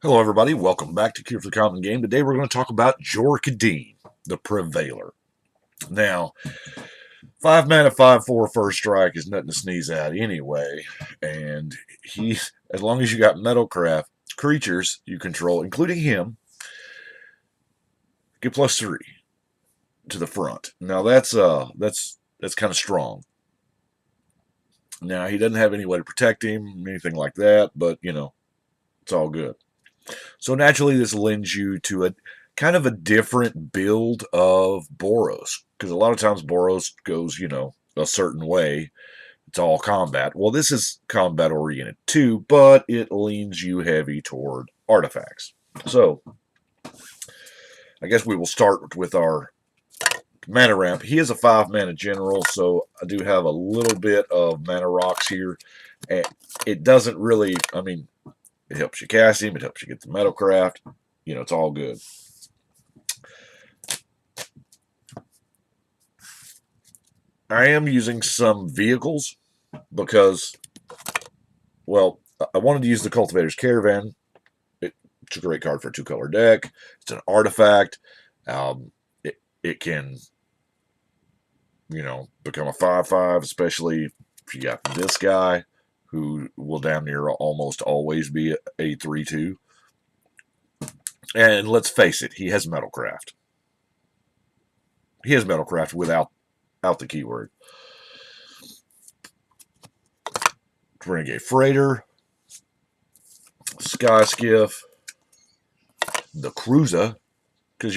Hello, everybody. Welcome back to Cure for the Common Game. Today, we're going to talk about Kadeen, the Prevailer. Now, 5 mana, 5/4 first strike is nothing to sneeze at anyway. And as long as you got Metalcraft creatures you control, including him, get +3 to the front. Now, that's kind of strong. Now, he doesn't have any way to protect him, anything like that, but it's all good. So naturally, this lends you to a kind of a different build of Boros, because a lot of times Boros goes, a certain way. It's all combat. Well, this is combat oriented too, but it leans you heavy toward artifacts. So I guess we will start with our mana ramp. He is a 5 mana general, so I do have a little bit of mana rocks here. And it doesn't really, it helps you cast him. It helps you get the Metalcraft. It's all good. I am using some vehicles because, well, I wanted to use the Cultivator's Caravan. It's a great card for a 2-color deck. It's an artifact. It can, become a 5/5, especially if you got this guy who will damn near almost always be a 3/2. And let's face it, he has Metalcraft. He has Metalcraft without the keyword. Renegade Freighter, Sky Skiff, the Cruiser, because,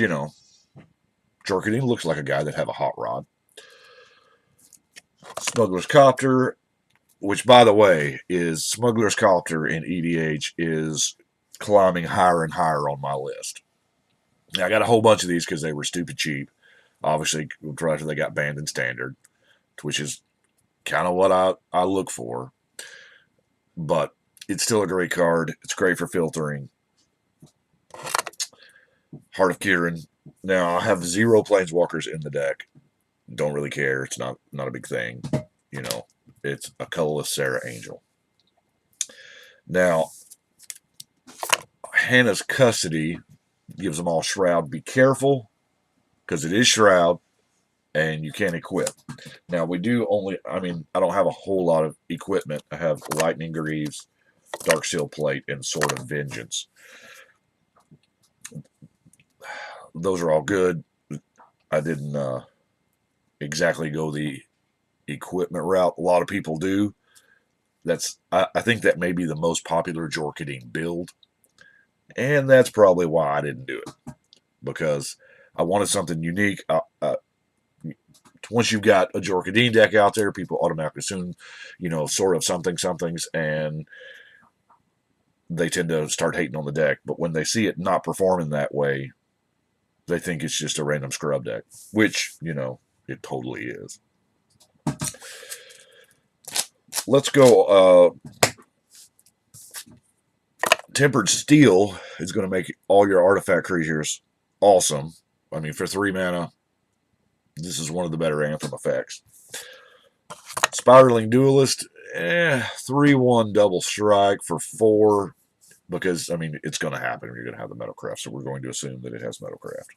Jorkadeen looks like a guy that have a hot rod. Smuggler's Copter, which, by the way, is Smuggler's Copter in EDH is climbing higher and higher on my list. Now, I got a whole bunch of these because they were stupid cheap. Obviously, after they got banned in Standard, which is kind of what I look for. But it's still a great card. It's great for filtering. Heart of Kirin. Now, I have 0 Planeswalkers in the deck. Don't really care. It's not a big thing. It's a colorless Sarah Angel. Now, Hannah's Custody gives them all Shroud. Be careful, because it is Shroud, and you can't equip. Now, we do only, I don't have a whole lot of equipment. I have Lightning Greaves, Darksteel Plate, and Sword of Vengeance. Those are all good. I didn't exactly go the equipment route. A lot of people do. I think that may be the most popular Jorkadeen build. And that's probably why I didn't do it. Because I wanted something unique. Once you've got a Jorkadeen deck out there, people automatically assume, sort of somethings, and they tend to start hating on the deck. But when they see it not performing that way, they think it's just a random scrub deck, which, it totally is. Let's go. Tempered Steel is going to make all your artifact creatures awesome. For 3 mana, this is one of the better Anthem effects. Spiraling Duelist, 3/1 double strike for 4, because, it's going to happen. You're going to have the Metalcraft, so we're going to assume that it has Metalcraft.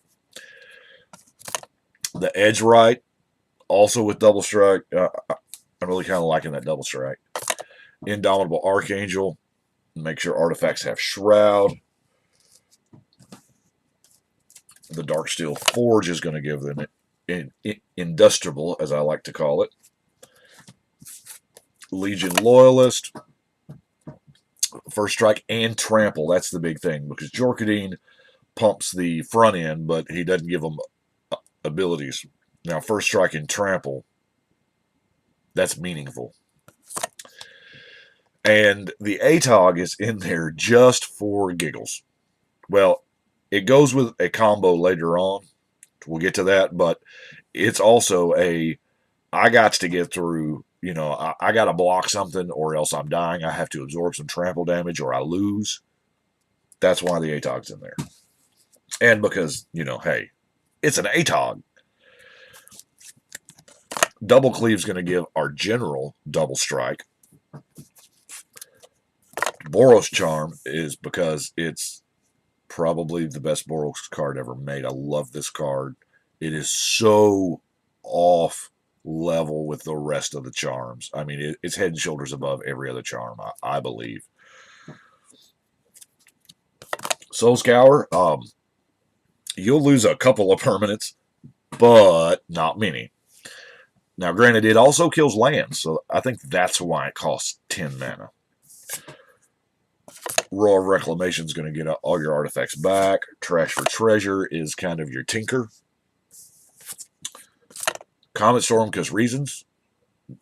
The Edge Right, also with double strike. I'm really kind of liking that double strike. Indomitable Archangel, make sure artifacts have Shroud. The Darksteel Forge is going to give them Industrible, as I like to call it. Legion Loyalist, first strike and trample. That's the big thing, because Jorkadeen pumps the front end, but he doesn't give them abilities. Now, first strike and trample, that's meaningful. And the ATOG is in there just for giggles. Well, it goes with a combo later on. We'll get to that, but it's also I got to get through, I got to block something or else I'm dying. I have to absorb some trample damage or I lose. That's why the ATOG's in there. And because, hey, it's an ATOG. Double Cleave's going to give our general double strike. Boros Charm is because it's probably the best Boros card ever made. I love this card. It is so off level with the rest of the charms. I mean, it's head and shoulders above every other charm, I believe. Soul Scour, you'll lose a couple of permanents, but not many. Now, granted, it also kills lands, so I think that's why it costs 10 mana. Roar of Reclamation is going to get all your artifacts back. Trash for Treasure is kind of your tinker. Comet Storm, because reasons.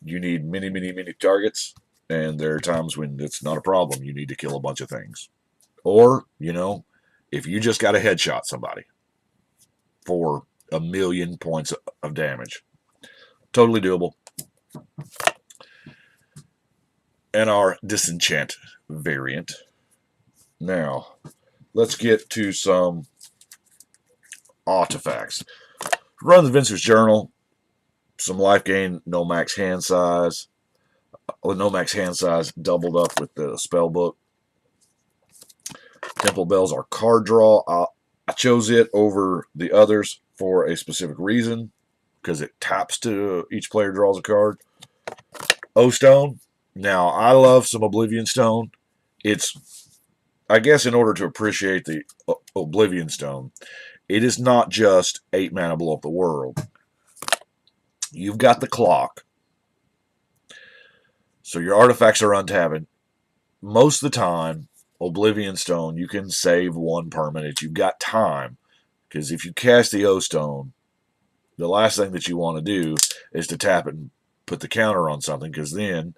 You need many targets, and there are times when it's not a problem. You need to kill a bunch of things. Or, if you just got to headshot somebody for 1,000,000 points of damage. Totally doable. And our Disenchant variant. Now, let's get to some artifacts. Run the Vincer's Journal. Some life gain, no max hand size. No max hand size doubled up with the spell book. Temple Bells are card draw. I chose it over the others for a specific reason, because it taps to each player draws a card. O-Stone. Now, I love some Oblivion Stone. It's, I guess, in order to appreciate the Oblivion Stone, it is not just 8 mana blow up the world. You've got the clock. So your artifacts are untapping. Most of the time, Oblivion Stone, you can save 1 permanent. You've got time. Because if you cast the O-Stone, the last thing that you want to do is to tap it and put the counter on something, because then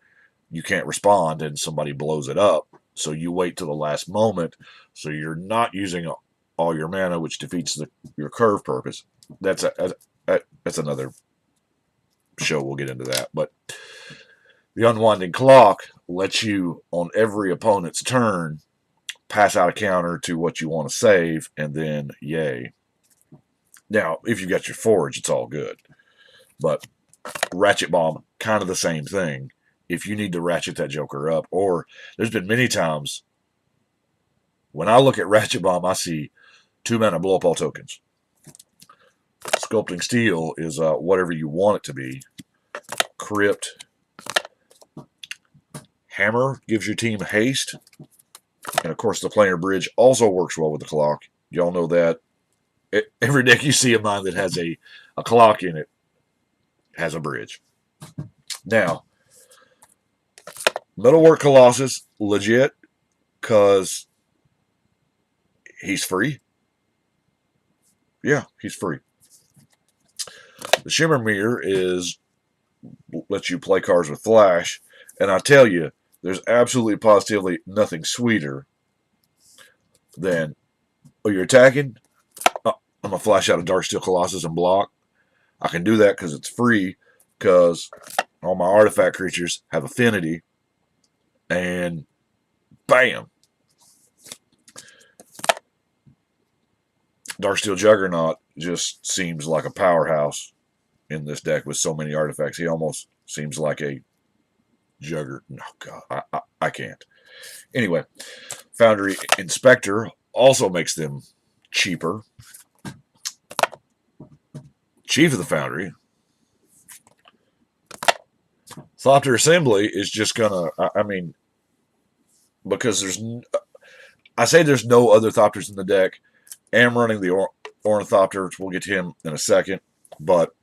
you can't respond and somebody blows it up. So you wait till the last moment, so you're not using all your mana, which defeats your curve purpose. That's another show. We'll get into that. But the Unwinding Clock lets you, on every opponent's turn, pass out a counter to what you want to save, and then yay. Now, if you got your Forge, it's all good. But Ratchet Bomb, kind of the same thing. If you need to ratchet that joker up, or there's been many times when I look at Ratchet Bomb, I see 2 mana blow up all tokens. Sculpting Steel is whatever you want it to be. Crypt. Hammer gives your team haste. And of course, the Planar Bridge also works well with the clock. Y'all know that. Every deck you see of mine that has a clock in it has a bridge. Now, Metalwork Colossus, legit, because he's free. Yeah, he's free. The Shimmer Mirror lets you play cards with flash, and I tell you, there's absolutely positively nothing sweeter than, you're attacking, I'm going to flash out a Darksteel Colossus and block. I can do that because it's free, because all my artifact creatures have affinity, and bam! Darksteel Juggernaut just seems like a powerhouse in this deck with so many artifacts. He almost seems like a Jugger. No, God, I can't. Anyway, Foundry Inspector also makes them cheaper. Chief of the Foundry. Thopter Assembly is just gonna, because I say there's no other Thopters in the deck. I am running the Ornithopter, which we'll get to him in a second, but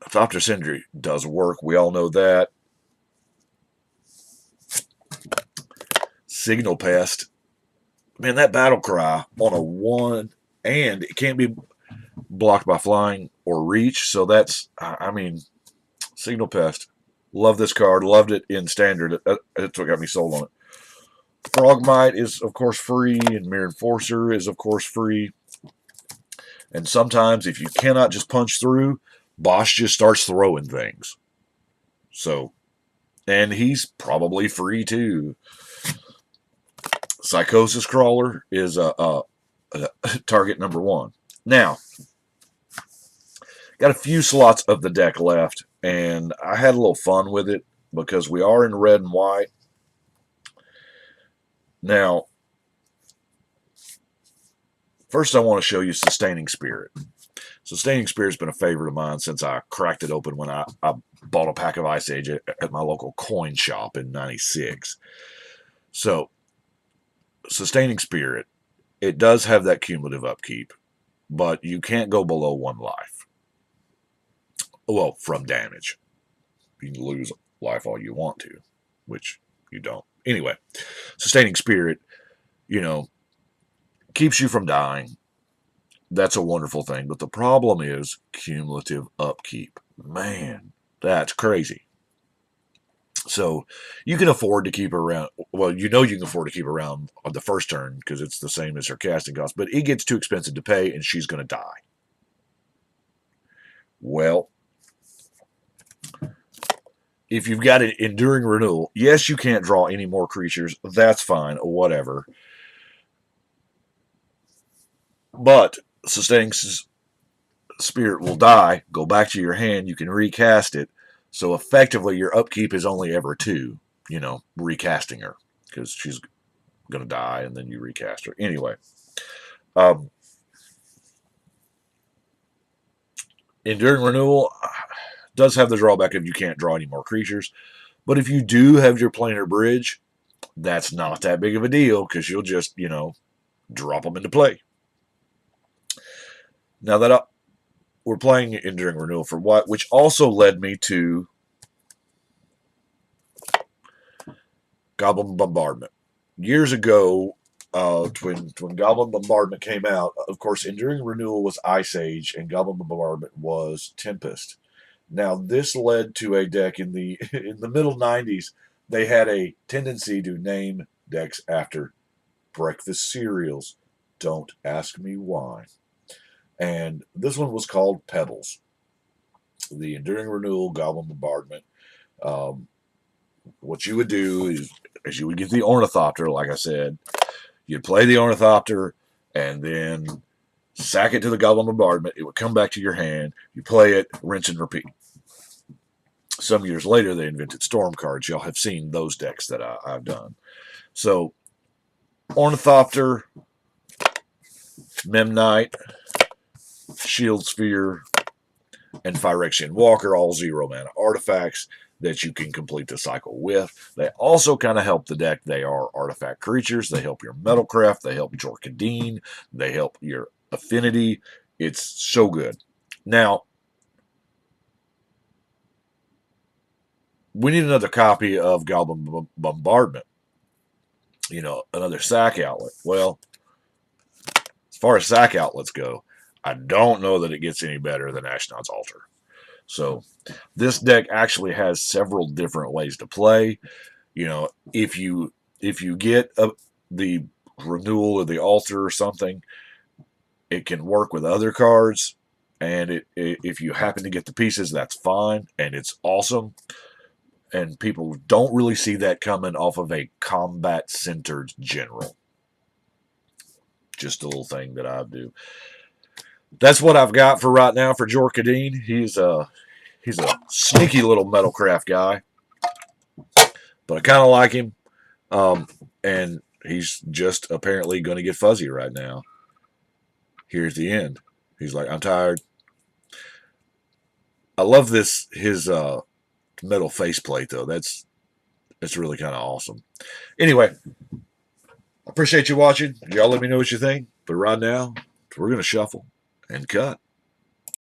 Thopter Sindri does work. We all know that. Signal Pest. Man, that battle cry on a 1, and it can't be blocked by flying or reach, so that's, Signal Pest. Love this card. Loved it in Standard. That's what got me sold on it. Frogmite is, of course, free, and Mirror Enforcer is, of course, free. And sometimes, if you cannot just punch through, Bosch just starts throwing things. So, and he's probably free, too. Psychosis Crawler is target number 1. Now, got a few slots of the deck left, and I had a little fun with it because we are in red and white. Now, first I want to show you Sustaining Spirit. Sustaining Spirit's been a favorite of mine since I cracked it open when I bought a pack of Ice Age at my local coin shop in '96. So, Sustaining Spirit, it does have that cumulative upkeep, but you can't go below 1 life. Well, from damage. You can lose life all you want to, which you don't. Anyway, Sustaining Spirit, you know, keeps you from dying. That's a wonderful thing. But the problem is cumulative upkeep. Man, that's crazy. So you can afford to keep around. Well, you know you can afford to keep around on the first turn because it's the same as her casting cost. But it gets too expensive to pay, and she's going to die. Well, if you've got an Enduring Renewal, yes, you can't draw any more creatures. That's fine, whatever. But Sustaining Spirit will die, go back to your hand, you can recast it. So effectively, your upkeep is only ever 2, recasting her, because she's going to die, and then you recast her. Anyway, Enduring Renewal does have the drawback of you can't draw any more creatures. But if you do have your planar bridge, that's not that big of a deal, because you'll just, drop them into play. Now that we're playing Enduring Renewal for what, which also led me to Goblin Bombardment. Years ago, when Goblin Bombardment came out, of course, Enduring Renewal was Ice Age, and Goblin Bombardment was Tempest. Now, this led to a deck in the middle '90s. They had a tendency to name decks after breakfast cereals. Don't ask me why. And this one was called Pebbles. The Enduring Renewal Goblin Bombardment. What you would do is you would get the Ornithopter, like I said. You'd play the Ornithopter and then sack it to the Goblin Bombardment. It would come back to your hand. You play it, rinse and repeat. Some years later, they invented Storm cards. Y'all have seen those decks that I've done. So, Ornithopter, Memnite, Shield Sphere, and Phyrexian Walker, all 0-mana artifacts that you can complete the cycle with. They also kind of help the deck. They are artifact creatures. They help your Metalcraft. They help your Kadeen. They help your Affinity. It's so good. Now, we need another copy of Goblin Bombardment. Another sack outlet. Well, as far as sack outlets go, I don't know that it gets any better than Ashnod's Altar. So this deck actually has several different ways to play. If you get the Renewal or the Altar or something, it can work with other cards. And if you happen to get the pieces, that's fine. And it's awesome. And people don't really see that coming off of a combat-centered general. Just a little thing that I do. That's what I've got for right now for Jor Kadeen. He's a sneaky little Metalcraft guy, but I kind of like him. And he's just apparently going to get fuzzy right now. Here's the end. He's like, I'm tired. I love his metal faceplate though. That's really kind of awesome. Anyway, I appreciate you watching. Y'all let me know what you think. But right now, we're going to shuffle and cut.